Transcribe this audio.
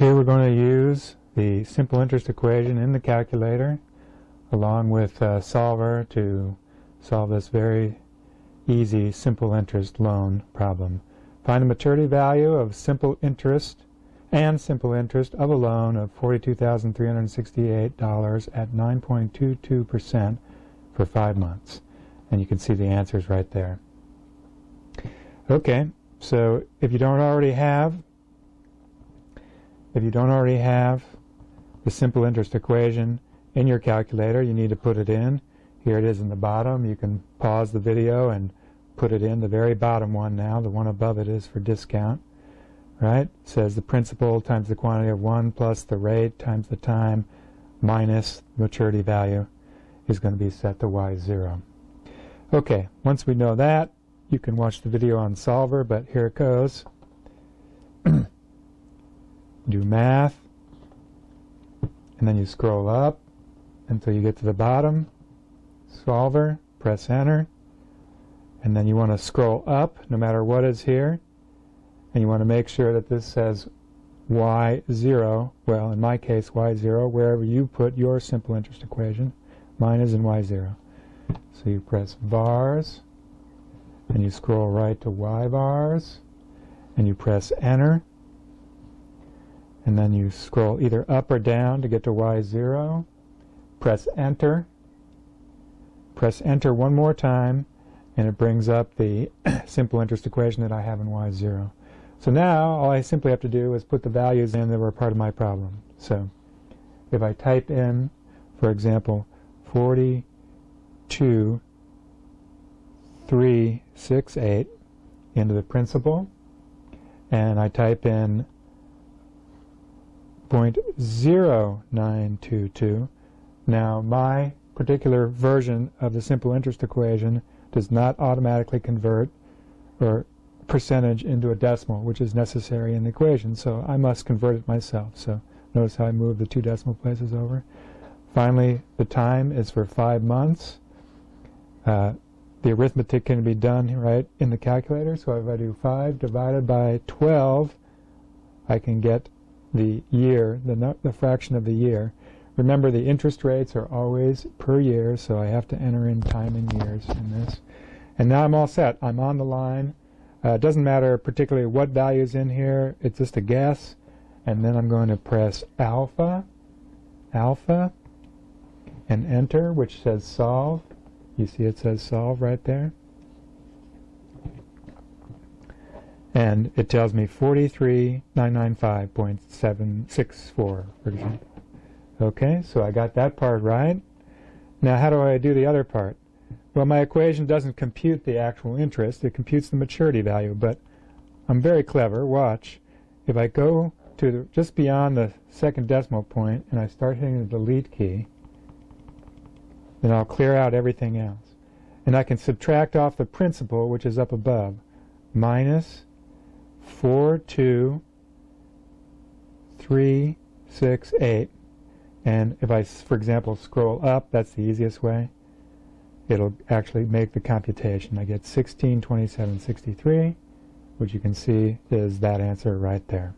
Here we're going to use the simple interest equation in the calculator along with a solver to solve this very easy simple interest loan problem. Find the maturity value of simple interest of a loan of $42,368 at 9.22% for 5 months. And you can see the answers right there. Okay, so if you don't already have the simple interest equation in your calculator, you need to put it in. Here it is in the bottom. You can pause the video and put it in. The very bottom one now, the one above it is for discount. Right? It says the principal times the quantity of 1 plus the rate times the time minus maturity value is going to be set to y0. Okay, once we know that, you can watch the video on solver, but here it goes. Do math, and then you scroll up until you get to the bottom. Solver, press enter, and then you want to scroll up no matter what is here, and you want to make sure that this says y0, well in my case y0, wherever you put your simple interest equation. Mine is in y0. So you press vars, and you scroll right to y vars, and you press enter, and then you scroll either up or down to get to y0, press enter one more time, and it brings up the simple interest equation that I have in y0. So now all I simply have to do is put the values in that were part of my problem. So if I type in, for example, 42,368 into the principal, and I type in 0.0922. Now my particular version of the simple interest equation does not automatically convert or percentage into a decimal, which is necessary in the equation, so I must convert it myself. So notice how I move the 2 decimal places over. Finally, the time is for 5 months. The arithmetic can be done right in the calculator, so if I do 5 divided by 12, I can get the year, the fraction of the year. Remember, the interest rates are always per year, so I have to enter in time in years in this. And now I'm all set. I'm on the line. It doesn't matter particularly what value is in here. It's just a guess. And then I'm going to press alpha, and enter, which says solve. You see it says solve right there. And it tells me 43,995.764, for example. Okay, so I got that part right. Now how do I do the other part? Well, my equation doesn't compute the actual interest. It computes the maturity value, but I'm very clever. Watch. If I go to just beyond the second decimal point and I start hitting the delete key, then I'll clear out everything else. And I can subtract off the principal, which is up above, minus 42,368. And if I, for example, scroll up, that's the easiest way, it'll actually make the computation. I get 1627.63, which you can see is that answer right there.